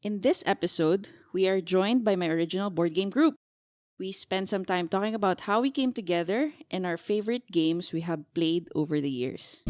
In this episode, we are joined by my original board game group. We spent some time talking about how we came together and our favorite games we have played over the years.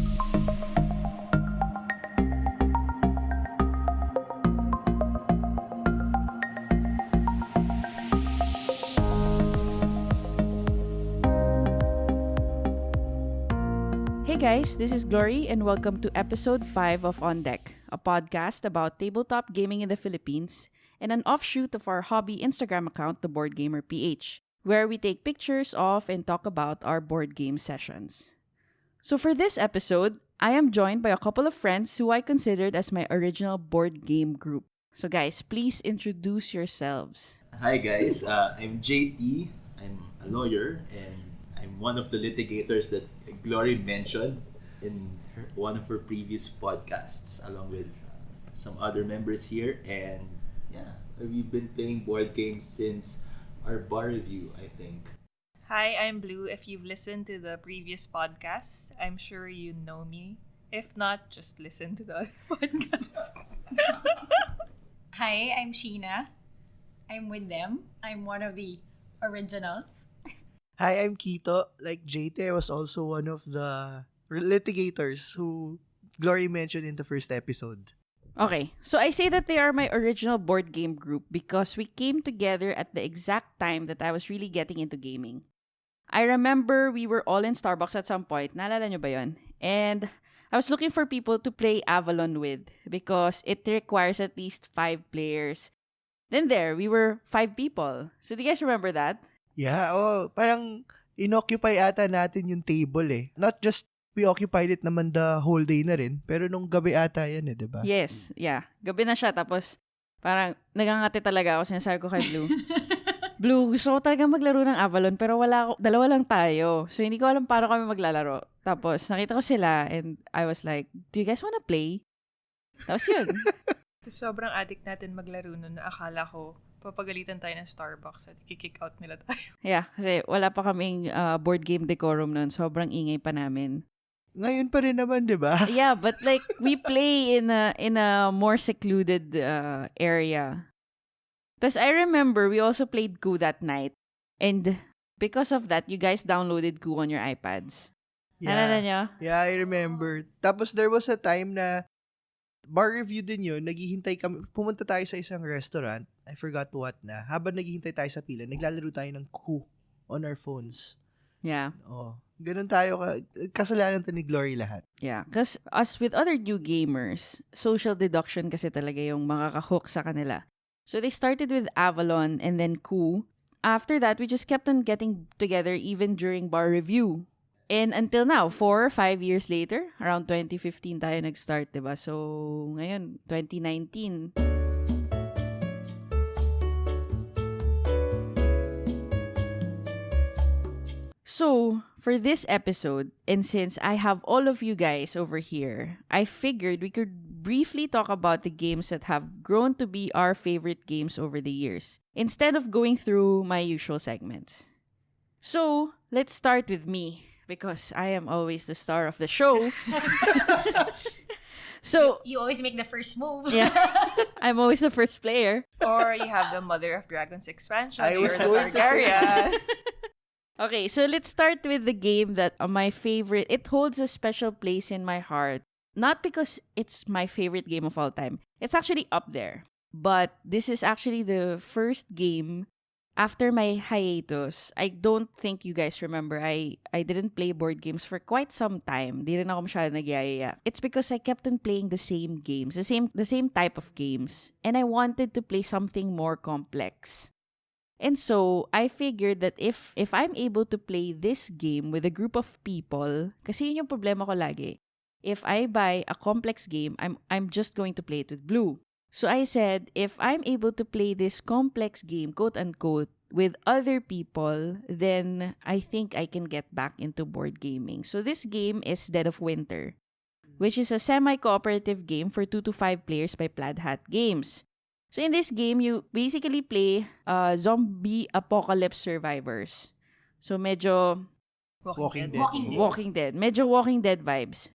Hey guys, this is Glory and welcome to episode 5 of OnDeck, a podcast about tabletop gaming in the Philippines and an offshoot of our hobby Instagram account, the Boardgamer PH, where we take pictures of and talk about our board game sessions. So for this episode, I am joined by a couple of friends who I considered as my original board game group. So guys, please introduce yourselves. Hi guys, I'm JT. I'm a lawyer and I'm one of the litigators that Glory mentioned in one of her previous podcasts along with some other members here. And yeah, we've been playing board games since our bar review, I think. Hi, I'm Blue. If you've listened to the previous podcast, I'm sure you know me. If not, just listen to the other podcasts. Hi, I'm Sheena. I'm with them. I'm one of the originals. Hi, I'm Kito. Like JT, I was also one of the litigators who Glory mentioned in the first episode. Okay, so I say that they are my original board game group because we came together at the exact time that I was really getting into gaming. I remember we were all in Starbucks at some point. Naalala nyo ba yun? And I was looking for people to play Avalon with because it requires at least 5 players. Then there, we were 5 people. So do you guys remember that? Yeah, parang inoccupy ata natin yung table eh. Not just we occupied it naman the whole day na rin, pero nung gabi ata yan eh, di ba? Yes, yeah. Gabi na siya, tapos parang nagangati talaga ako. Sinasabi ko kay Blue, Blue, gusto ko talaga maglaro ng Avalon, pero dalawa lang tayo. So, hindi ko alam paano kami maglalaro. Tapos, nakita ko sila, and I was like, do you guys wanna play? Tapos yun. Sobrang addict natin maglaro nun na akala ko papagalitan tayo ng Starbucks at kick out nila tayo. Yeah, kasi wala pa kaming board game decorum nun. Sobrang ingay pa namin. Ngayon pa rin naman, di ba? Yeah, but like, we play in a more secluded area. Tapos I remember we also played Coup that night. And because of that, you guys downloaded Coup on your iPads. Naalala nyo? Yeah, I remember. Tapos there was a time na bar review din yun, naghihintay kami, pumunta tayo sa isang restaurant, I forgot what na, habang naghihintay tayo sa pila, naglalaro tayo ng Coup on our phones. Yeah. Oh, ganun tayo, kasalanan to ni Glory lahat. Yeah, because as with other new gamers, social deduction kasi talaga yung makakahook sa kanila. So they started with Avalon and then Coup. After that, we just kept on getting together even during bar review. And until now, 4 or 5 years later, around 2015 tayo nag-start, diba? So, ngayon, 2019. So, for this episode, and since I have all of you guys over here, I figured we could briefly talk about the games that have grown to be our favorite games over the years, instead of going through my usual segments. So, let's start with me, because I am always the star of the show. So, You always make the first move. yeah, I'm always the first player. Or you have the Mother of Dragons expansion. I was or the going to say Targaryen. Okay, so let's start with the game that my favorite. It holds a special place in my heart. Not because it's my favorite game of all time. It's actually up there. But this is actually the first game after my hiatus. I don't think you guys remember. I didn't play board games for quite some time. Di rin ako masyado nagyayaya. It's because I kept on playing the same games, the same type of games, and I wanted to play something more complex. And so, I figured that if I'm able to play this game with a group of people, kasi yun yung problema ko lagi. If I buy a complex game, I'm just going to play it with Blue. So I said, if I'm able to play this complex game, quote-unquote, with other people, then I think I can get back into board gaming. So this game is Dead of Winter, which is a semi-cooperative game for 2 to 5 players by Plaid Hat Games. So in this game, you basically play zombie apocalypse survivors. So medyo Walking Dead. Walking Dead. Walking Dead. Medyo Walking Dead vibes.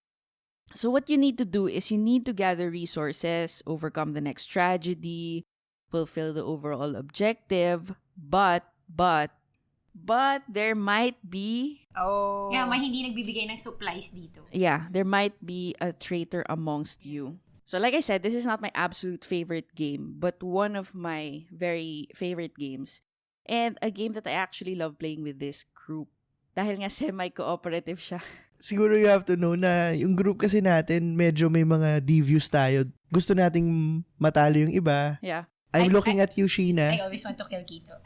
So what you need to do is you need to gather resources, overcome the next tragedy, fulfill the overall objective, but there might be Oh. Yeah, hindi nagbibigay ng supplies dito. there might be a traitor amongst you. So like I said, this is not my absolute favorite game, but one of my very favorite games. And a game that I actually love playing with this group. Dahil nga semi-cooperative siya. Siguro you have to know na yung group kasi natin, medyo may mga devious tayo. Gusto nating matalo yung iba. Yeah. I'm looking at you, I Sheena. always want to kill Kito.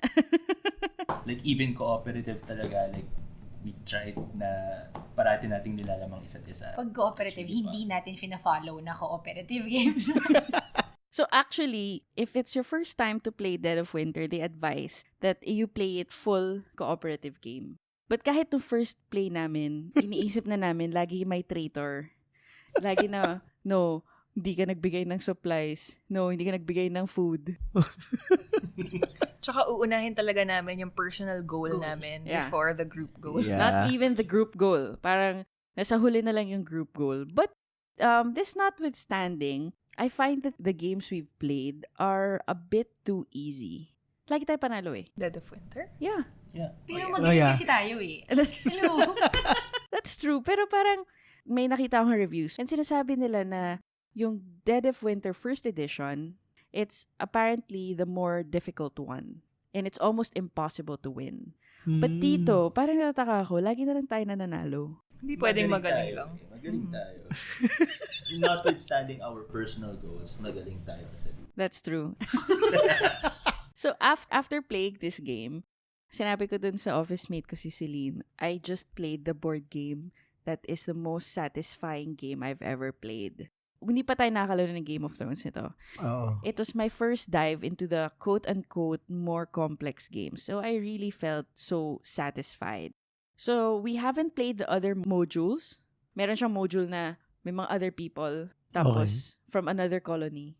Like, even cooperative talaga, like, we tried na parati nating nilalamang isa't isa. Pag cooperative, It's really hindi fun. natin fina-follow na cooperative game. So actually, if it's your first time to play Dead of Winter, they advise that you play it full cooperative game. But kahit to first play namin, iniisip na namin, lagi may traitor. Lagi na, no, hindi ka nagbigay ng supplies. No, hindi ka nagbigay ng food. Tsaka uunahin talaga namin yung personal goal namin Yeah. before the group goal. Yeah. Not even the group goal. Parang nasa huli na lang yung group goal. But this notwithstanding, I find that the games we've played are a bit too easy. Lagi tayo panalo eh. Dead of Winter? Yeah. Yeah. Pero Oh, yeah. magaling yeah. kasi tayo eh. Hello. That's true. Pero parang may nakita akong reviews and sinasabi nila na yung Dead of Winter first edition, it's apparently the more difficult one. And it's almost impossible to win. But dito, parang natataka ako, lagi na lang tayo nananalo. Hindi pwedeng magaling tayo, lang. eh. Magaling tayo. Notwithstanding our personal goals, magaling tayo kasi. That's true. So, after playing this game, sinabi ko dun sa office mate ko si Celine, I just played the board game that is the most satisfying game I've ever played. Hindi pa tayo nakakalaro ng Game of Thrones nito. Oo. It was my first dive into the quote-unquote more complex games. So, I really felt so satisfied. So, we haven't played the other modules. Meron siyang module na may mga other people. Tapos, from another colony.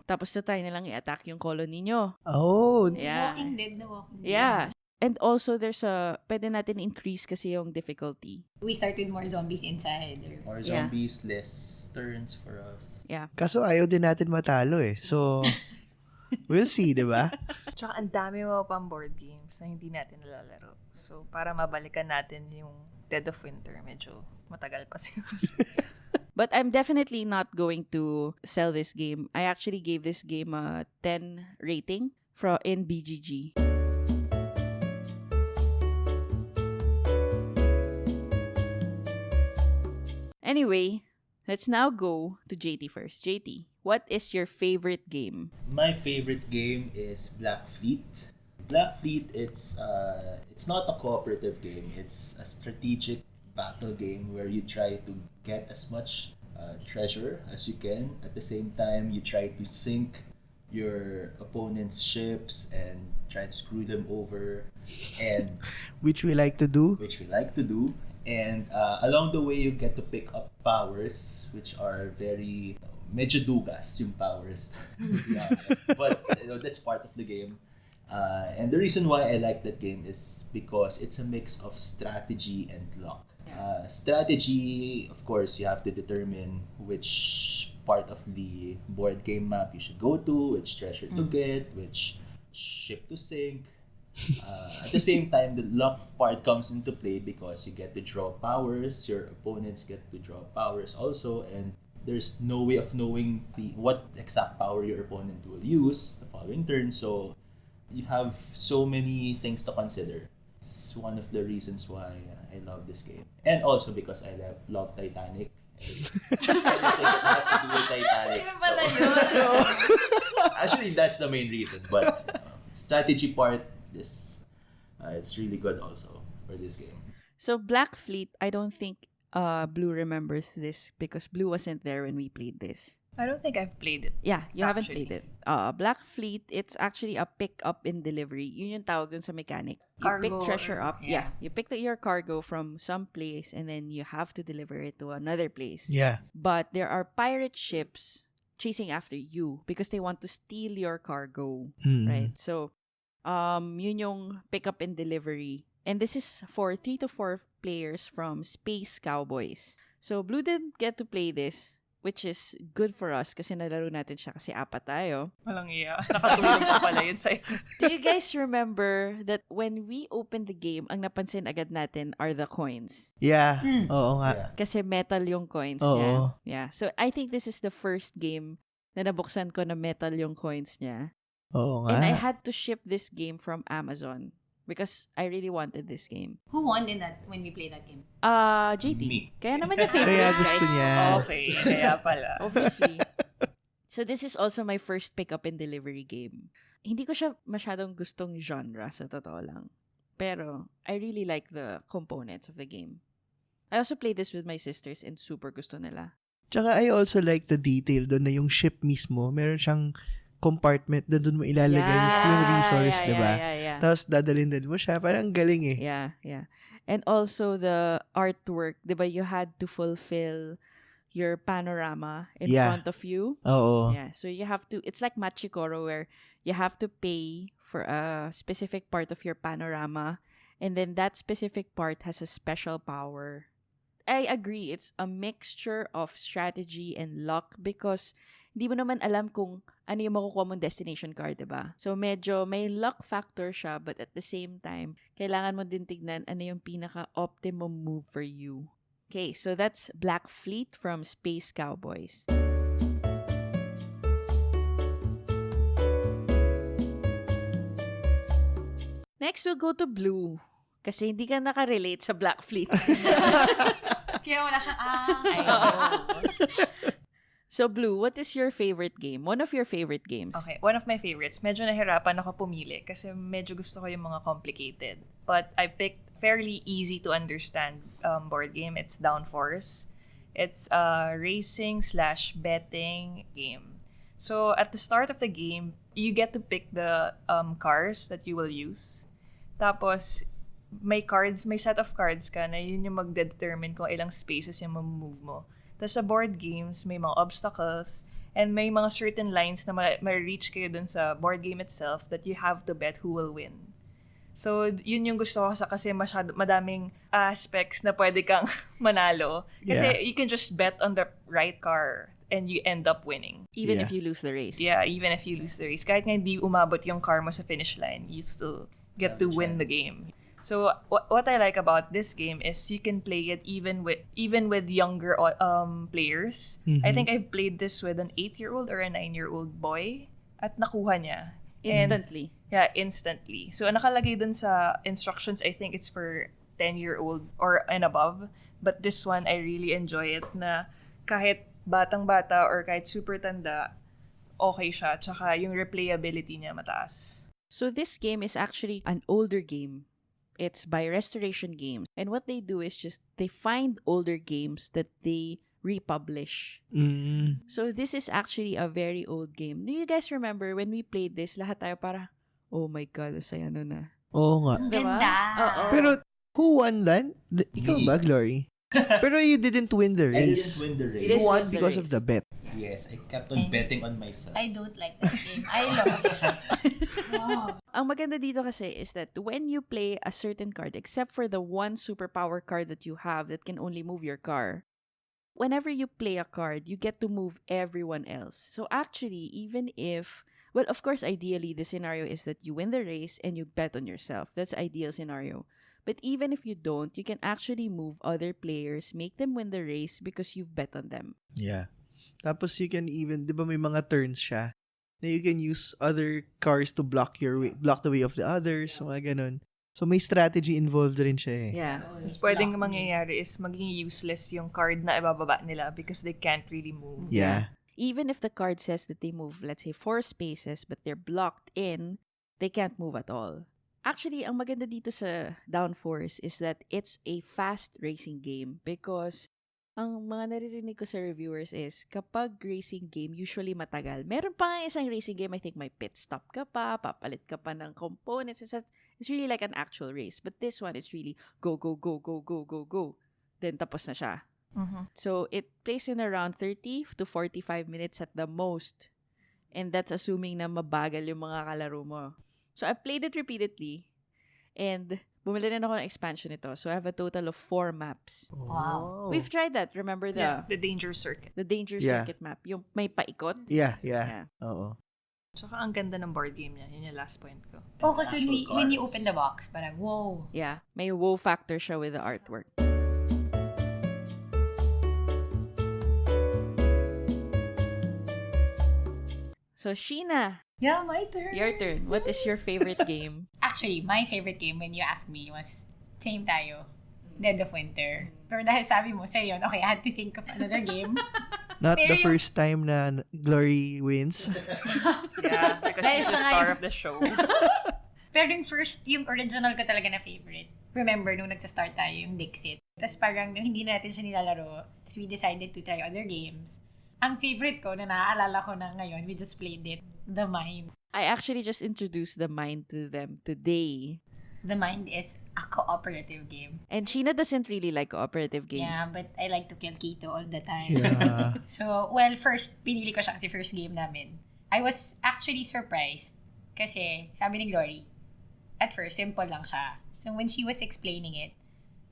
Tapos, try na lang i-attack yung colony nyo. Oh. Yeah. Walking Dead na Walking Dead. Yeah. And also, pwede natin increase kasi yung difficulty. We start with more zombies inside. More Yeah. zombies, less turns for us. Yeah. Kaso ayaw din natin matalo eh. So, we'll see, di ba? Tsaka ang dami mo pang board games na hindi natin nalalaro. So, para mabalikan natin yung Dead of Winter, medyo matagal pa siguro. But I'm definitely not going to sell this game. I actually gave this game a 10 rating in BGG. Anyway, let's now go to JT first. JT, what is your favorite game? My favorite game is Black Fleet. Black Fleet, it's not a cooperative game. It's a strategic battle game where you try to get as much treasure as you can. At the same time, you try to sink your opponent's ships and try to screw them over, and Which we like to do. which we like to do. And along the way, you get to pick up powers, which are very medyo dugas yung powers. To be honest. But that's part of the game. And the reason why I like that game is because it's a mix of strategy and luck. Strategy, of course, you have to determine which part of the board game map you should go to, which treasure to get, which ship to sink. At the same time, the luck part comes into play because you get to draw powers, your opponents get to draw powers also, and there's no way of knowing what exact power your opponent will use the following turn. So you have so many things to consider. It's one of the reasons why I love this game. And also because I love Titanic. Everything that has to do with Titanic. Actually, that's the main reason. But strategy part, it's really good also for this game. So Black Fleet, I don't think Blue remembers this because Blue wasn't there when we played this. I don't think I've played it. Yeah, you haven't Actually. played it. Black Fleet, it's actually a pick up and delivery. Yun yung tawag dun sa mechanic. You Cargo pick treasure or- up. Yeah. You pick your cargo from some place and then you have to deliver it to another place. Yeah. But there are pirate ships chasing after you because they want to steal your cargo. Right? So, yun yung pick up and delivery. And this is for 3 to 4 players from Space Cowboys. So, Blue didn't get to play this, which is good for us kasi nalaro natin siya kasi apat tayo. Walang iya. Nakatulong pa pala yun sa'yo. Do you guys remember that when we opened the game, ang napansin agad natin are the coins? Yeah. Oo nga. Yeah. Kasi metal yung coins Oo. niya. Yeah. So, I think this is the first game na nabuksan ko na metal yung coins niya. Oo nga. And I had to ship this game from Amazon because I really wanted this game. Who won in that when we played that game? JT. Me. Kaya naman yung favorite, Kaya gusto guys. niya. Okay, kaya pala. Obviously. So, this is also my first pick-up and delivery game. Hindi ko siya masyadong gustong genre, sa totoo lang. Pero, I really like the components of the game. I also played this with my sisters and super gusto nila. Tsaka I also like the detail doon na yung ship mismo, meron siyang compartment na doon mo ilalagay yung resource, diba? Yeah. Tapos dadalhin mo siya. Parang galing eh. Yeah. And also the artwork, diba, you had to fulfill your panorama in front of you. Oo. Yeah, so you have to, it's like Machikoro where you have to pay for a specific part of your panorama and then that specific part has a special power. I agree, it's a mixture of strategy and luck because hindi mo naman alam kung ano yung makukuha mong destination card, diba? So, medyo may luck factor siya but at the same time, kailangan mo din tignan ano yung pinaka-optimum move for you. Okay, so that's Black Fleet from Space Cowboys. Next, we'll go to Blue. Kasi hindi ka nakarelate sa Black Fleet. Kaya wala siyang, I know. So, Blue, what is your favorite game? One of your favorite games. Okay, one of my favorites. Medyo nahirapan ako pumili kasi medyo gusto ko yung mga complicated. But I picked fairly easy to understand board game. It's Downforce. It's a racing/betting game. So at the start of the game, you get to pick the cars that you will use. Tapos may set of cards ka na yun yung magdedetermine kung ilang spaces yung mamove mo. Tapos sa board games, may mga obstacles and may mga certain lines na ma-reach kayo dun sa board game itself that you have to bet who will win. So, yun yung gusto ko kasi madaming aspects na pwede kang manalo. Kasi you can just bet on the right car and you end up winning. Even if you lose the race. Yeah, even if you lose the race. Kahit nga hindi umabot yung car mo sa finish line, you still get to win the game. So, what I like about this game is you can play it even with younger players. Mm-hmm. I think I've played this with an 8-year-old or a 9-year-old boy at nakuha niya. Instantly. Instantly. So, nakalagay dun sa instructions, I think it's for 10-year-old or and above. But this one, I really enjoy it na kahit batang-bata or kahit super tanda, okay siya. Tsaka yung replayability niya mataas. So this game is actually an older game. It's by Restoration Games. And what they do is just they find older games that they republish. So this is actually a very old game. Do you guys remember when we played this, lahat tayo para, oh my God, saya nun na. Oo nga. Ang Diba? ganda. Oo. Pero, who won that? Ikaw Me. ba, Glory? Pero you didn't win the I didn't race. win the It You is race. won the because of race. the bet. Yes, I kept on betting on myself. I don't like that game. I love it. Wow. Ang maganda dito kasi is that when you play a certain card, except for the one superpower card that you have that can only move your car, whenever you play a card, you get to move everyone else. So actually, even if, well, of course, ideally, the scenario is that you win the race and you bet on yourself. That's ideal scenario. But even if you don't, you can actually move other players, make them win the race because you've bet on them. Yeah. Tapos you can even, di ba may mga turns siya, na you can use other cars to block the way of the others, mga ganun. So may strategy involved rin siya eh. Yeah. Mas pwedeng mangyayari is maging useless yung card na ibababa nila because they can't really move. Yeah. Even if the card says that they move, let's say, 4 spaces, but they're blocked in, they can't move at all. Actually, ang maganda dito sa Downforce is that it's a fast racing game because ang mga naririnig ko sa reviewers is kapag racing game, usually matagal. Meron pa nga isang racing game, I think may pit stop ka pa, papalit ka pa ng components. It's really like an actual race. But this one is really go, go, go, go, go, go, go. Then tapos na siya. Mm-hmm. So it plays in around 30 to 45 minutes at the most. And that's assuming na mabagal yung mga kalaro mo. So I played it repeatedly. And bumili rin ako ng expansion nito. So, I have a total of 4 maps. Wow. We've tried that. Remember the Danger Circuit. Danger Yeah. Circuit map? Yung may paikot? Yeah. Yeah. Oo. Tsaka ang ganda ng board game niya. Yun yung last point ko. Oh, kasi when you cards. open the box, parang, whoa. Yeah. May wow factor siya with the artwork. So, Sheena, Yeah, my turn. your turn. What is your favorite game? Actually, my favorite game when you asked me was same tayo. Dead of Winter. Pero dahil sabi mo sa'yo yun, okay, I had to think of another game. Not Pero the first time na Glory wins. Yeah, because Dahil she's the siya nga star yung- of the show. Pero yung original ko talaga na favorite. Remember, nung nagsa-start tayo, yung Dixit. Tapos parang nung hindi natin siya nilalaro, tapos we decided to try other games. Ang favorite ko, na naaalala ko na ngayon, we just played it, The Mind. I actually just introduced the Mind to them today. The Mind is a cooperative game. And Sheena doesn't really like cooperative games. Yeah, but I like to kill Kito all the time. Yeah. So, well, first, pinili ko siya kasi first game namin. I was actually surprised kasi sabi ni Glory, at first, simple lang siya. So, when she was explaining it,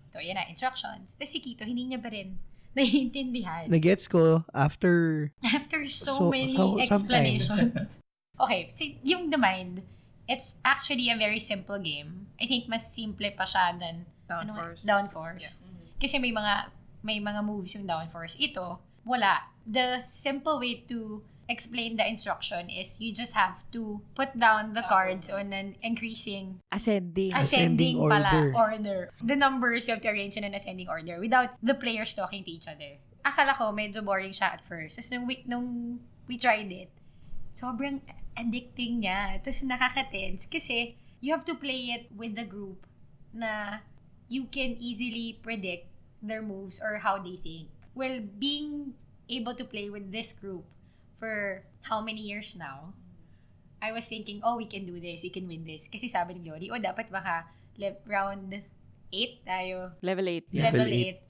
so, yan na, instructions. Tapos si Kito, hindi niya pa rin naiintindihan. Nagets ko after After so many explanations. Okay, see, yung The Mind, it's actually a very simple game. I think mas simple pa siya than Downforce. Downforce. Kasi may mga moves yung Downforce. Ito, wala. The simple way to explain the instruction is you just have to put down the cards on an increasing Ascending. Ascending order. The numbers you have to arrange in an ascending order without the players talking to each other. Akala ko medyo boring siya at first. Tapos nung we tried it, sobrang addicting niya. Tapos nakaka-tense kasi you have to play it with the group na you can easily predict their moves or how they think. Well, being able to play with this group for how many years now, I was thinking, oh, we can do this, we can win this. Kasi sabi ni Glory, dapat baka round 8 tayo. Level 8. Yeah. Level Level 8.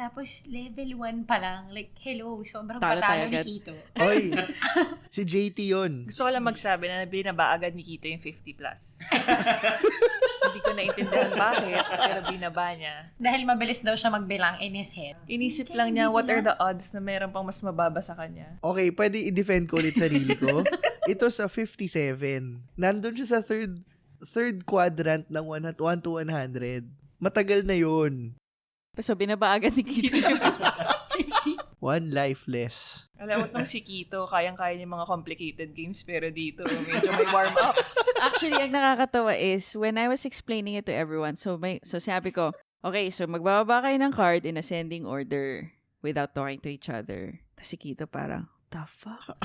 Tapos, level 1 pa lang. Like, hello, sobrang Talo tayo patalo ni agad. Kito. Oy, si JT yun. Gusto ko lang magsabi na binaba agad ni Kito yung 50 plus. Hindi ko naintindihan bakit, pero binaba niya. Dahil mabilis daw siya magbilang in his head. Inisip lang niya, what are the odds na mayroon pang mas mababa sa kanya? Okay, pwede i-defend ko ulit sarili ko. Ito sa 57. Nandun siya sa third quadrant ng 1 to 100. Matagal na yun. So, binaba agad ni Kito. 50. One life less. Alam mo nung si Kito, kayang-kaya niya mga complicated games, pero dito, medyo may warm up. Actually, ang nakakatawa is, when I was explaining it to everyone, so sabi ko, okay, so magbababa kayo ng card in ascending order without talking to each other. Tapos si Kito parang, the fuck?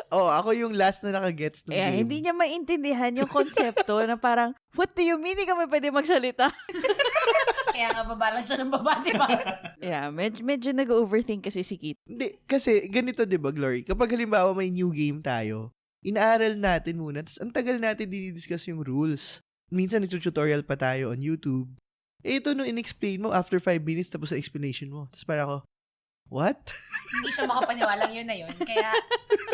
Oh, ako yung last na nakagets ng game. Hindi niya maintindihan yung konsepto na parang, what do you mean? Hindi kami pwede magsalita. Kaya nga babalang siya ng baba, di ba? Yeah, medyo nag-overthink kasi si Kito. Hindi, kasi ganito 'di ba, Glory? Kapag halimbawa may new game tayo, inaaral natin muna, tapos ang tagal natin dinidiscuss yung rules. Minsan nagtututorial pa tayo on YouTube. Ito nung in-explain mo, after 5 minutes tapos sa explanation mo. Tapos parang ako, what? Hindi siya makapaniwalang yun na yun. Kaya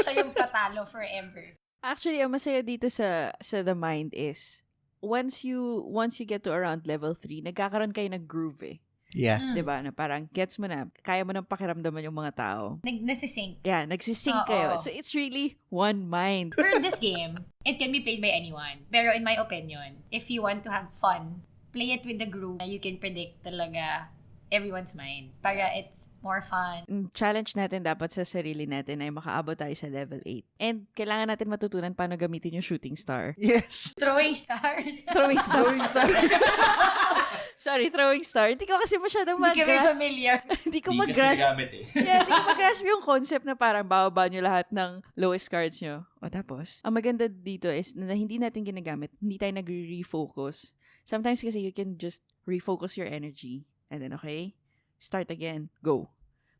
siya yung patalo forever. Actually, ang masaya dito sa The Mind is, once you get to around level 3, nagkakaroon kayo ng groove eh. Yeah. Mm. 'Di ba? Na parang gets mo na, kaya mo nang pakiramdaman yung mga tao. Nasisync. Yeah, nagsisync Oo. kayo. So it's really one mind. For this game, it can be played by anyone. Pero in my opinion, if you want to have fun, play it with the group. You can predict talaga everyone's mind. Para it's more fun. Ang challenge natin dapat sa sarili natin ay makaabot tayo sa level 8. And kailangan natin matutunan paano gamitin yung shooting star. Yes. Throwing stars. Throwing star. Sorry, throwing star. Hindi ko kasi masyadong Hindi kami mag-grasp. familiar. Hindi ko Hindi kasi mag-grasp. nagamit eh. Yeah, hindi ko mag-grasp yung concept na parang bababa nyo lahat ng lowest cards nyo. O tapos, ang maganda dito is na hindi natin ginagamit. Hindi tayo nag-refocus. Sometimes kasi you can just refocus your energy. And then, okay, start again. Go.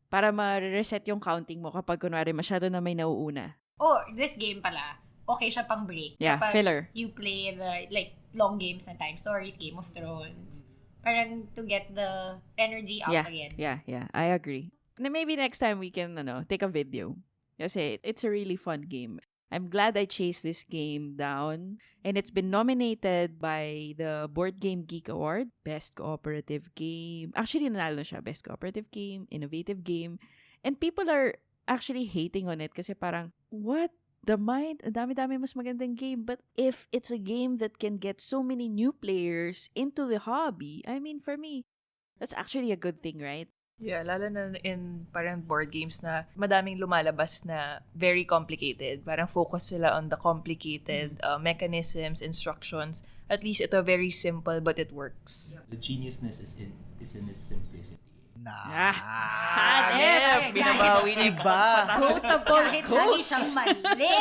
Para ma-reset yung counting mo kapag kunwari masyado na may nauuna. Oh, this game pala, okay siya pang break. Yeah, Kapag filler. you play the, like, long games na Time Stories, Game of Thrones. Parang to get the energy up again. Yeah. I agree. Na maybe next time we can, take a video. Kasi it's a really fun game. I'm glad I chased this game down. And it's been nominated by the Board Game Geek Award, Best Cooperative Game. Actually, nanalo na siya, Best Cooperative Game, Innovative Game. And people are actually hating on it kasi parang, what? The Mind, ang dami-dami mas magandang game. But if it's a game that can get so many new players into the hobby, I mean, for me, that's actually a good thing, right? Yeah, lalo na in parang board games na madaming lumalabas na very complicated. Parang focus sila on the complicated mechanisms, instructions. At least ito very simple but it works. The geniusness is in its simplicity. Hanep! Binabawi niya Iba. Quotable Kahit lagi siyang mali.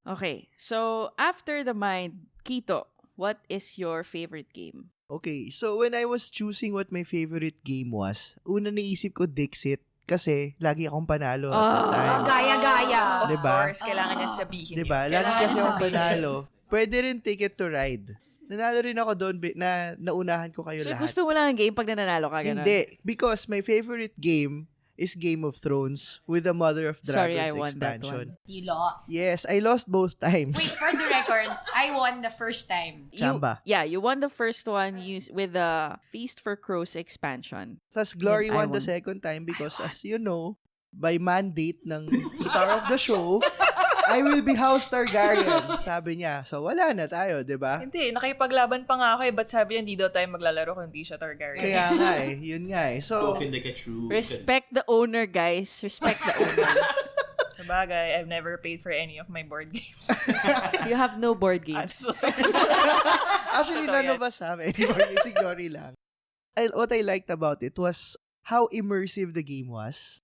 Okay, so after the Mind, Kito, what is your favorite game? Okay, so when I was choosing what my favorite game was, una naisip ko Dixit kasi lagi akong panalo at that time. Gaya-gaya. Of Diba? course, kailangan niya sabihin Diba? yun. Lagi Kailangan kasi niya akong sabihin. panalo. Pwede rin Ticket to Ride. Nanalo rin ako doon na naunahan ko kayo So lahat. gusto mo lang ang game pag nananalo ka, ganun? Hindi. Because my favorite game is Game of Thrones with the Mother of Sorry, I Dragons won that expansion. You lost. Yes, I lost both times. Wait, for the record, I won the first time. Chamba. You won the first one with the Feast for Crows expansion. Tas Glory And I won the won. second time because as you know, by mandate ng star of the show, I will be House Targaryen. Sabi niya. So wala na tayo, di ba? Hindi, nakipaglaban pa nga ako ba't sabi niya hindi daw tayo maglalaro kung hindi siya Targaryen? Kaya nga yun nga So, Spoken like a true... Respect the owner, guys. Respect the owner. Sa bagay, I've never paid for any of my board games. You have no board games. actually, none of us have anymore. Si Glory lang. What I liked about it was how immersive the game was.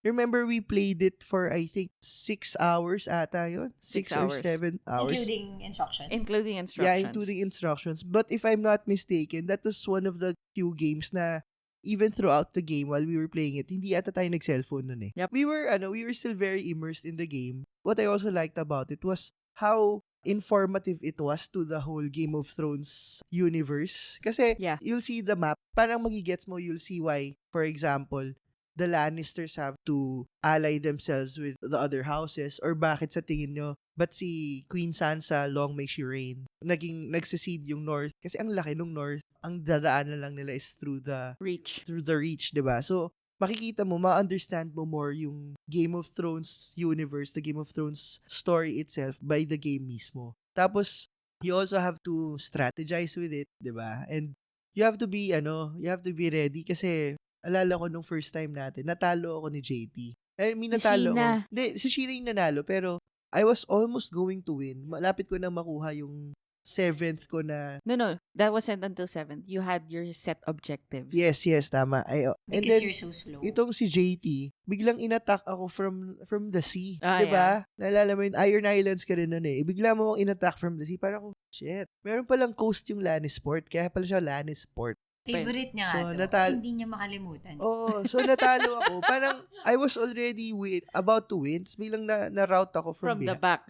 Remember, we played it for, I think, 6 hours ata yun? 6 or hours. 7 hours. Including instructions. Including instructions. Yeah, including instructions. But if I'm not mistaken, that was one of the few games na even throughout the game while we were playing it, hindi ata tayo nag-cellphone nun eh. Yep. We were still very immersed in the game. What I also liked about it was how informative it was to the whole Game of Thrones universe. Kasi Yeah. you'll see the map, parang magigets mo, you'll see why, for example, the Lannisters have to ally themselves with the other houses or bakit sa tingin nyo, ba't si Queen Sansa, long may she reign, nagsecede yung North kasi ang laki nung North, ang dadaanan lang nila is through the Reach. reach, diba? So, makikita mo, ma-understand mo more yung Game of Thrones universe, the Game of Thrones story itself by the game mismo. Tapos, you also have to strategize with it, diba? And you have to be ready kasi alala ko nung first time natin, natalo ako ni JT. I mean, natalo Sheena. ako. Hindi, si Sheena yung nanalo, pero I was almost going to win. Malapit ko na makuha yung 7th ko na. No. That wasn't until 7th. You had your set objectives. Yes, tama. And Because then, you're so slow. itong si JT, biglang inattack ako from the sea. Ah, diba? Naalala mo yun, Iron Islands ka rin nun eh. Bigla mo akong inattack from the sea. Parang ako, shit. Meron palang coast yung Lannisport. Kaya pala siya Lannisport. Favorite niya So, nga to. Kasi hindi niya makalimutan. Oo. So, natalo ako. Parang, I was already about to win. Tapos biglang na-route ako From the back.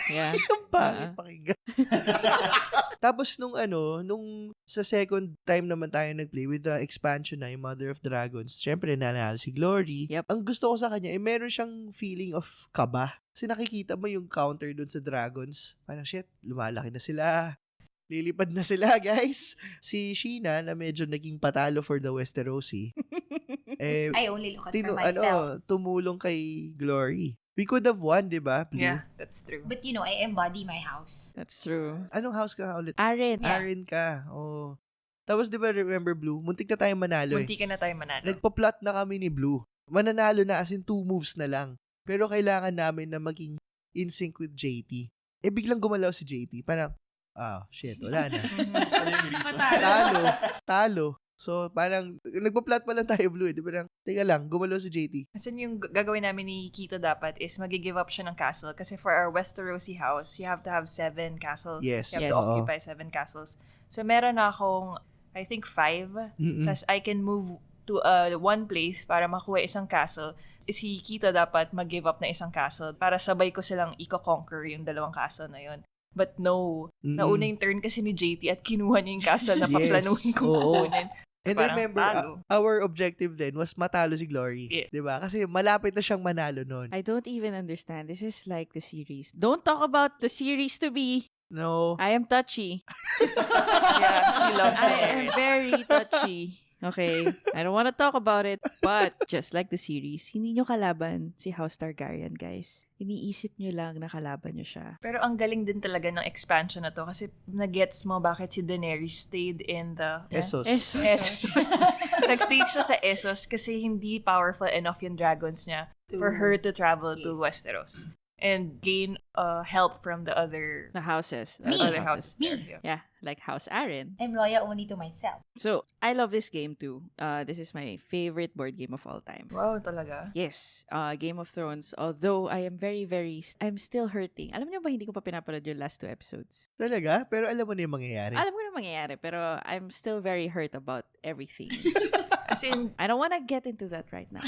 Yeah. Yung pangit pakinggan. Tapos nung sa second time naman tayo nag-play with the expansion na yung Mother of Dragons, syempre nanalo si Glory. Yep. Ang gusto ko sa kanya, meron siyang feeling of kaba. Kasi nakikita mo yung counter dun sa Dragons. Parang shit, lumalaki na sila. Lilipad na sila, guys. Si Sheena, na medyo naging patalo for the Westerosi, I only look at for myself. tumulong kay Glory. We could have won, di ba? Blue? Yeah, that's true. But I embody my house. That's true. Anong house ka ulit? Aren. Yeah. Aaron ka. Oh. Tapos, di ba, remember, Blue? Muntik na tayo manalo Munti ka na tayo manalo. Nagpa-plot na kami ni Blue. Mananalo na as in 2 moves na lang. Pero kailangan namin na maging in sync with JT. Biglang gumalaw si JT. Parang, shit, wala na. Ano yung reason? Talo. So, parang, nagpa-plot pa lang tayo, Blue. Di ba? Teka lang, gumalaw si JT. Kasi yung gagawin namin ni Kito dapat is mag-give up siya ng castle. Kasi for our Westerosi house, you have to have 7 castles. Yes. You have to occupy 7 castles. So, meron na akong, I think, 5. Tapos, I can move to one place para makuha isang castle. Si Kito dapat mag-give up na isang castle para sabay ko silang i-conquer yung 2 castle na yun. But no, nauna yung turn kasi ni JT at kinuha niya yung castle na paplanuhin kong kukunin. And Parang remember, talo. our objective then was matalo si Glory. Yeah. Diba? Kasi malapit na siyang manalo nun. I don't even understand. This is like the series. Don't talk about the series to me. No. I am touchy. Yeah, she loves I am Daenerys. very touchy. Okay? I don't want to talk about it. But, just like the series, hindi nyo kalaban si House Targaryen, guys. Iniisip nyo lang na kalaban nyo siya. Pero ang galing din talaga ng expansion na to kasi nagets mo bakit si Daenerys stayed in the Essos. Essos. Nag-stage siya sa Essos kasi hindi powerful enough yung dragons niya for her to travel to Westeros and gain help from the other The houses. Me. other houses there. Me. Yeah. Yeah, like House Aaron. I'm loyal only to myself. So, I love this game too. This is my favorite board game of all time. Wow, talaga. Yes, Game of Thrones. Although I am I'm still hurting. Alam niyo ba hindi ko pa pinapanood yung last 2 episodes? Talaga? Pero alam mo na yung mangyayari. Alam ko na mangyayari, pero I'm still very hurt about everything. As in, I don't want to get into that right now.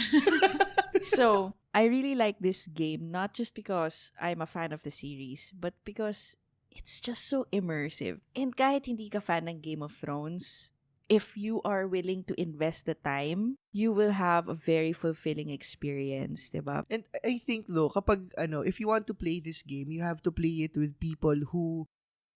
So, I really like this game not just because I'm a fan of the series, but because it's just so immersive. And kahit hindi ka fan ng Game of Thrones, if you are willing to invest the time, you will have a very fulfilling experience, diba? And I think though, kapag if you want to play this game, you have to play it with people who,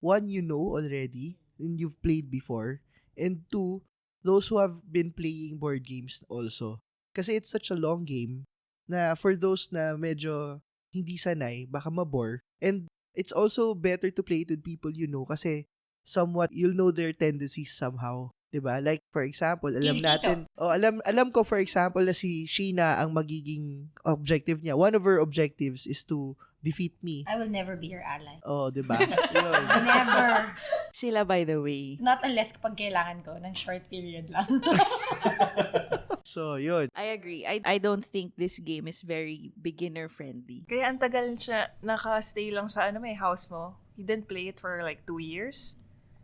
one, you know already, and you've played before, and two, those who have been playing board games also. Kasi it's such a long game na for those na medyo hindi sanay, baka mabore. And it's also better to play it with people you know kasi somewhat you'll know their tendencies somehow. 'Di ba? Like for example, alam ko for example na si Sheena ang magiging objective niya. One of her objectives is to defeat me. I will never be your ally. Oh, 'di ba? Yun. Never. Sila, by the way. Not unless kapag kailangan ko ng short period lang. So, yun. I agree. I don't think this game is very beginner friendly. kaya ang tagal siya naka-stay lang sa house mo. You didn't play it for like 2 years?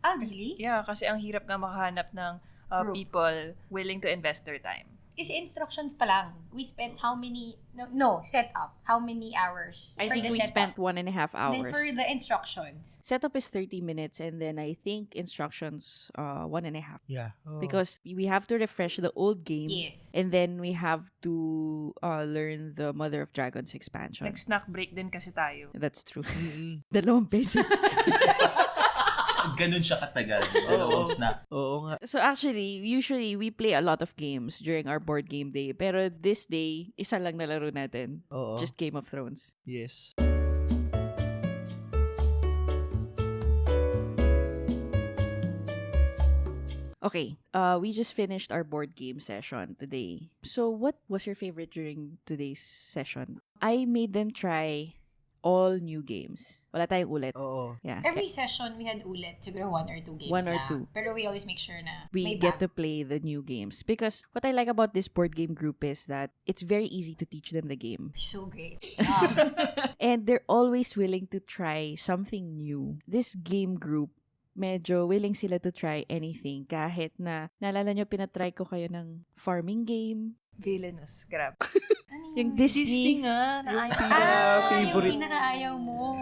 Ah, really? Yeah, kasi ang hirap nga makahanap ng Group. people willing to invest their time. Kasi instructions pa lang. We spent how many, setup. How many hours I for think the we setup. spent 1.5 hours. Then for the instructions. Setup is 30 minutes and then I think instructions 1.5. Yeah. Oh. Because we have to refresh the old game. Yes. And then we have to learn the Mother of Dragons expansion. Nag-snack break din kasi tayo. That's true. Mm-mm. 2 beses. Ganun siya katagal. Oo. Snack. Oo nga. So actually, usually we play a lot of games during our board game day. Pero this day, isa lang nalaro natin. Oo. Just Game of Thrones. Yes. Okay, we just finished our board game session today. So what was your favorite during today's session? I made them try all new games. Wala tayong ulit. Oo. Yeah. Every session, we had ulit. Siguro 1 or 2 games 1 or lang. 2. Pero we always make sure na We may get bago. to play the new games. Because what I like about this board game group is that it's very easy to teach them the game. So great. And they're always willing to try something new. This game group, medyo willing sila to try anything. Kahit na, naalala nyo, pinatry ko kayo ng farming game. Villainous. Grab. Ano Yung yun? Disney. nga. favorite. Yung pinakaayaw mo.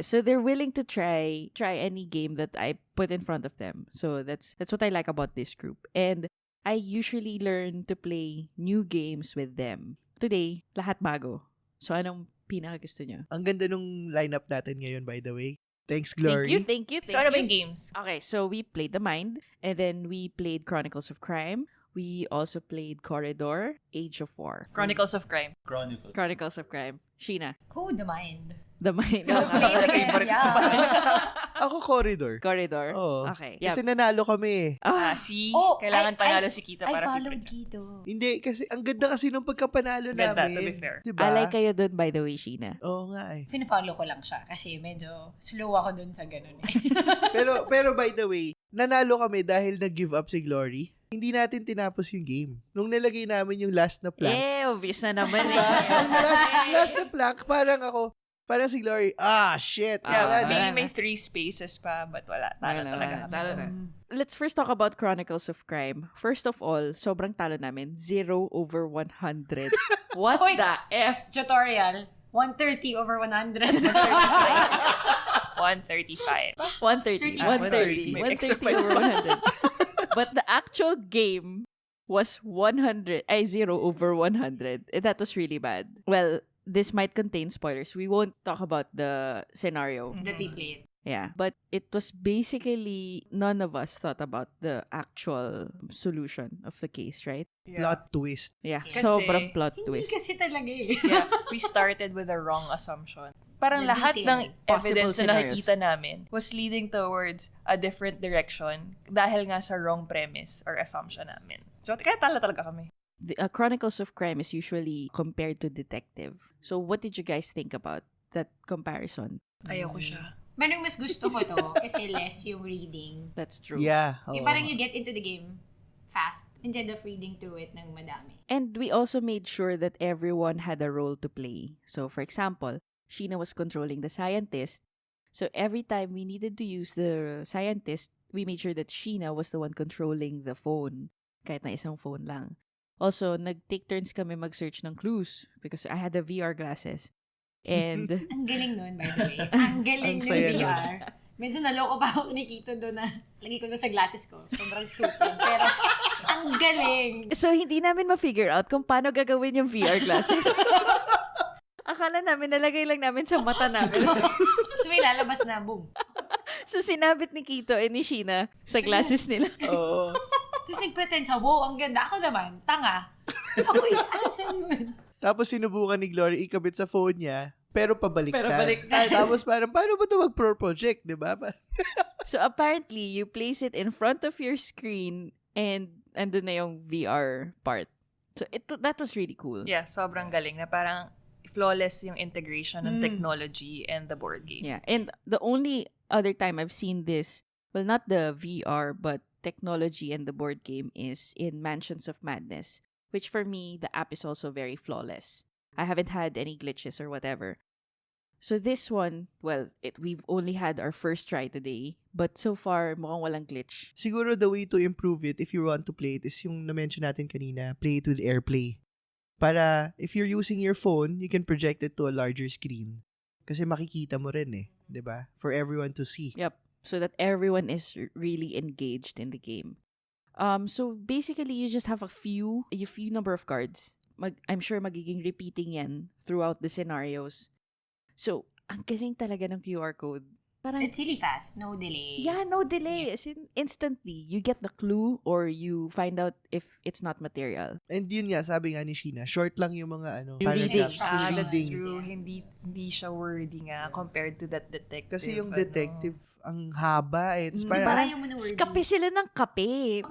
So they're willing to try any game that I put in front of them. So that's what I like about this group. And I usually learn to play new games with them. Today, lahat bago. So anong pinaka gusto nyo? Ang ganda nung lineup natin ngayon, by the way. Thanks, Glory. Thank you. So, ano ba yung games? Okay, so we played The Mind, and then we played Chronicles of Crime. We also played Corridor, Age of War. Chronicles of Crime. Chronicles of Crime. Sheena. Who the mind? The Mind. Favorite ko pa. Ako, Corridor. Corridor. Oo. Okay. Kasi nanalo kami eh. Kailangan panalo si Kita para I followed favorite. Kito. Hindi, kasi ang ganda kasi nung pagkapanalo Ganda, namin. to be fair. Diba? Alay kayo dun, by the way, Sheena. Oo nga eh. Pinafollow ko lang siya kasi medyo slow ako dun sa ganun eh. Pero by the way, nanalo kami dahil nag-give up si Glory. Hindi natin tinapos yung game. Nung nilagay namin yung last na plank. Obvious na naman eh. last na plank, parang si Glory, shit. Yeah, may 3 spaces pa, but wala. Talo talaga. Talo na. Let's first talk about Chronicles of Crime. First of all, sobrang talo namin. 0 over 100. What Oy. the F? Tutorial, 130 over 100. 135. 130. 130. 130. May extra 130 over 100. But the actual game was 0 over 100. That was really bad. Well, this might contain spoilers. We won't talk about the scenario. That we played. Yeah. But it was basically none of us thought about the actual solution of the case, right? Plot twist. Yeah. Kasi- Sobrang plot Hindi twist. kasi talaga eh. Yeah, we started with a wrong assumption. Parang The lahat detail. ng Possible evidence na scenarios. nakikita namin was leading towards a different direction dahil nga sa wrong premise or assumption namin. So, kaya tala talaga kami. The Chronicles of Crime is usually compared to detective. So what did you guys think about that comparison? Ayoko siya. Manong mas gusto ko to kasi less yung reading. That's true. Yeah. Yung parang you get into the game fast instead of reading through it ng madami. And we also made sure that everyone had a role to play. So, for example, Sheena was controlling the scientist. So, every time we needed to use the scientist, we made sure that Sheena was the one controlling the phone. Kahit na isang phone lang. Also, nag-take turns kami mag-search ng clues because I had the VR glasses. And Ang galing nun, by the way. Ang galing Ang ng saya VR. Medyo naloko pa ako ni Kito doon na lagi ko doon sa glasses ko. Sobrang stupid. Pero ang galing. so, hindi namin ma-figure out kung paano gagawin yung VR glasses. Akala namin, nalagay lang namin sa mata namin. So may lalabas na, boom. So, sinabit ni Kito and ni Sheena sa glasses nila. Oo. Tapos nag-pretend siya, wow, ang ganda. Ako naman, tanga. Uy, asan yun? Tapos sinubukan ni Glory ikabit sa phone niya, pero pabaliktad. Pero baliktad. Tapos parang, paano ba ito mag-project, di ba? So, apparently, you place it in front of your screen and andun na yung VR part. So, that was really cool. Yeah, sobrang galing na parang flawless yung integration ng technology and the board game. Yeah. And the only other time I've seen this, well, not the VR, but technology and the board game is in Mansions of Madness, which for me, the app is also very flawless. I haven't had any glitches or whatever. So this one, well, we've only had our first try today, but so far, mukhang walang glitch. Siguro the way to improve it, if you want to play it, is yung na-mention natin kanina, play it with AirPlay. Para, if you're using your phone, you can project it to a larger screen. Kasi makikita mo rin eh, di ba? For everyone to see. Yep. So that everyone is really engaged in the game. So basically, you just have a few number of cards. I'm sure magiging repeating yan throughout the scenarios. So, ang galing talaga ng QR code. Parang, It's really fast. No delay. yeah, no delay. As in, instantly, you get the clue or you find out if it's not material. And yun nga, sabi nga ni Sheena, short lang yung mga Yung reading. paragraphs. That's Reading. true. Hindi siya wordy nga compared to that detective. Kasi yung ano. detective, ang haba eh. Tapos Parang, parang, Ayaw mo ng wording. kape sila ng kape.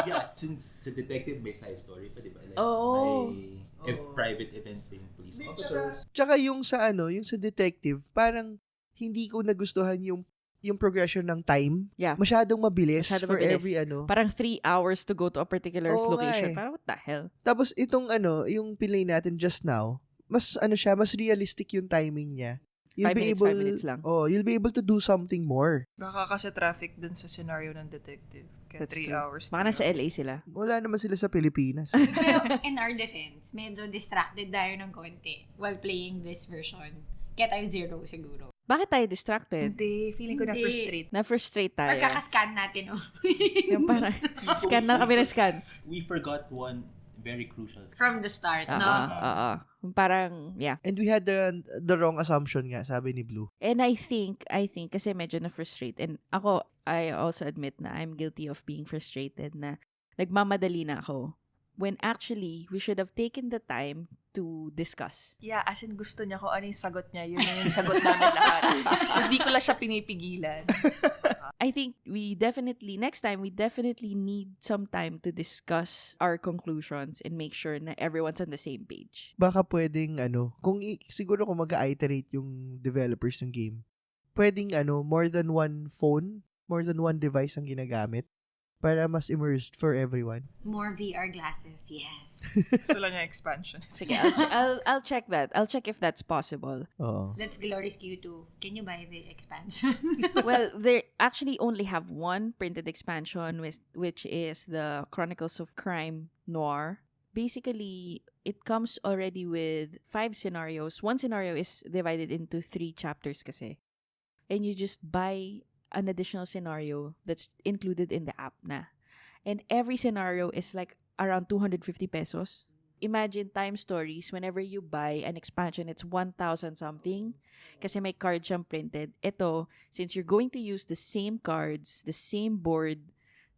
Yeah, since sa detective may side story pa, di ba? Like, Oo. may private event pa yung police officers. tsaka yung sa yung sa detective, parang hindi ko nagustuhan yung progression ng time. Yeah. Masyadong mabilis Masyadong for mabilis. every Parang 3 hours to go to a particular Oo nga location. eh. Parang what the hell? Tapos itong yung play natin just now, mas mas realistic yung timing niya. 5 minutes lang. Oh, you'll be able to do something more. Baka kasi traffic dun sa scenario ng detective. Kaya That's 3 true. hours. Baka nasa LA sila. Wala naman sila sa Pilipinas. Pero in our defense, medyo distracted tayo ng konti while playing this version. Kaya tayo 0 siguro. Bakit tayo distracted? Hindi. Feeling ko Hindi. na-frustrate. Na-frustrate Or tayo. kakascan natin, oh. Yung parang, scan na kami na scan. We forgot one very crucial thing. From the start, no? Parang, yeah. And we had the wrong assumption nga, sabi ni Blue. And I think, kasi medyo na-frustrate. And ako, I also admit na I'm guilty of being frustrated na nagmamadali na ako. When actually, we should have taken the time to discuss. Yeah, as in gusto niya kung ano yung sagot niya. Yun yung sagot namin lahat. Hindi ko lang siya pinipigilan. I think next time, we definitely need some time to discuss our conclusions and make sure na everyone's on the same page. Baka pwedeng siguro kung mag-iterate yung developers ng game, pwedeng more than one phone, more than one device ang ginagamit para mas immersed for everyone. More VR glasses, yes. Gusto lang yung expansion. Sige, I'll check that. I'll check if that's possible. Oo. That's Glory's Q2. Can you buy the expansion? Well, they actually only have one printed expansion, which is the Chronicles of Crime Noir. Basically, it comes already with 5 scenarios. One scenario is divided into 3 chapters kasi. And you just buy an additional scenario that's included in the app na. And every scenario is like around 250 pesos. Imagine Time Stories, whenever you buy an expansion, it's 1,000 something. Kasi may card siyang printed. Ito, since you're going to use the same cards, the same board,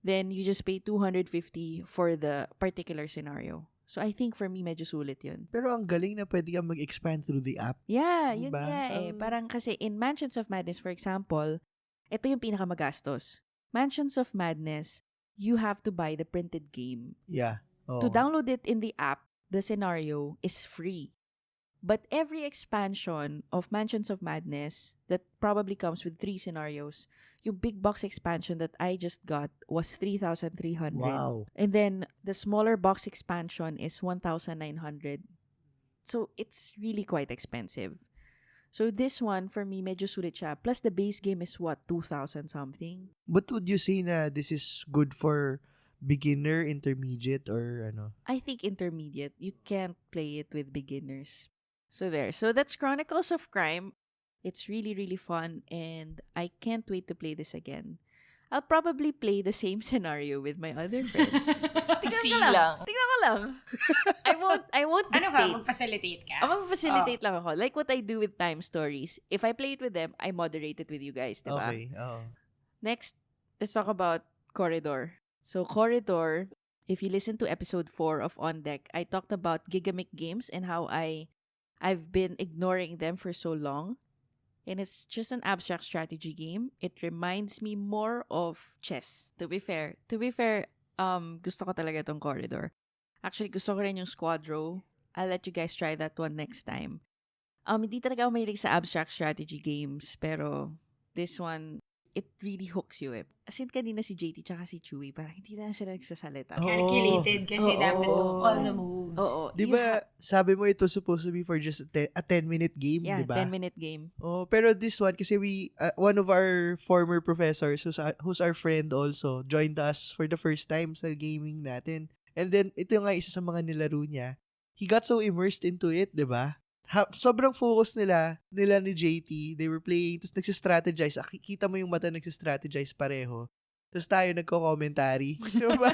then you just pay 250 for the particular scenario. So I think for me, medyo sulit yun. Pero ang galing na pwede kang mag-expand through the app. Yeah, yun Diba? nga eh. Parang kasi in Mansions of Madness, for example, ito yung pinakamagastos. Mansions of Madness, you have to buy the printed game. Yeah. Oo. To download it in the app, the scenario is free. But every expansion of Mansions of Madness that probably comes with 3 scenarios, yung big box expansion that I just got was 3,300. Wow. And then the smaller box expansion is 1,900. So it's really quite expensive. So this one, for me, medyo sulit siya. Plus the base game is what, 2,000 something? But would you say na this is good for beginner, intermediate, or ano? I think intermediate. You can't play it with beginners. So there. So that's Chronicles of Crime. It's really, really fun and I can't wait to play this again. I'll probably play the same scenario with my other friends. To see lang. Tingnan ko lang. I won't Ano ka? dictate. Mag-facilitate ka? Mag-facilitate lang ako. Like what I do with Time Stories. If I play it with them, I moderate it with you guys, diba? Okay. Oo. Next, let's talk about Corridor. So Corridor, if you listen to episode 4 of OnDeck, I talked about Gigamic games and how I've been ignoring them for so long. And it's just an abstract strategy game. It reminds me more of chess. To be fair, gusto ko talaga tong Corridor. Actually, gusto ko rin yung Squadro. I'll let you guys try that one next time. Hindi talaga ako mahilig sa abstract strategy games, pero this one, it really hooks you eh. As in, kanina si JT tsaka si Chewy, parang hindi na sila nagsasalita. Calculated kasi Oo. dapat all the moves. Oo. Di ba, sabi mo ito supposed to be for just a 10-minute game, Yeah, di ba? 10-minute game. Oh, pero this one, kasi one of our former professors, who's our friend also, joined us for the first time sa gaming natin. And then, ito nga isa sa mga nilaro niya. He got so immersed into it, di ba? Sobrang focus nila ni JT. They were playing, tapos nagsistrategize. Kita mo yung mata nagsistrategize pareho. Tapos tayo nagko-commentary. Diba?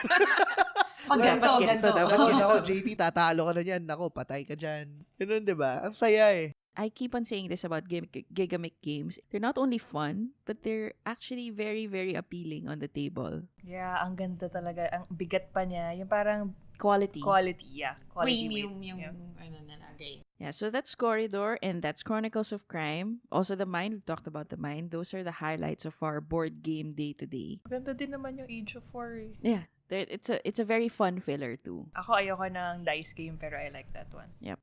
Pag ganito. Dapat yun ako, JT, tatalo ka na yan. Ako, patay ka dyan. Ganun, diba? Ang saya eh. I keep on saying this about Gigamic games. They're not only fun, but they're actually very, very appealing on the table. Yeah, ang ganda talaga. Ang bigat pa niya. Yung parang Quality. yeah. Quality Premium weight. yung Yeah. ano na lagay. Yeah, so that's Corridor and that's Chronicles of Crime. Also the Mind, we've talked about the Mind. Those are the highlights of our board game day to day. Ganda din naman yung Age of War eh. Yeah, it's a very fun filler too. Ako ayoko ng dice game pero I like that one. Yep.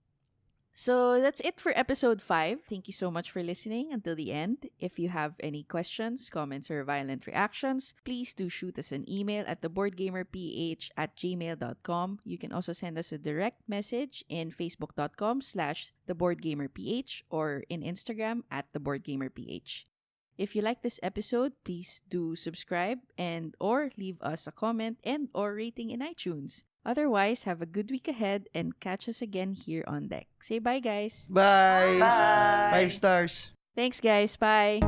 So that's it for episode 5. Thank you so much for listening until the end. If you have any questions, comments, or violent reactions, please do shoot us an email at theboardgamerph@gmail.com. You can also send us a direct message in facebook.com/theboardgamerph or in Instagram at theboardgamerph. If you like this episode, please do subscribe and or leave us a comment and or rating in iTunes. Otherwise, have a good week ahead and catch us again here on Deck. Say bye, guys. Bye! Bye! 5 stars. Thanks, guys. Bye.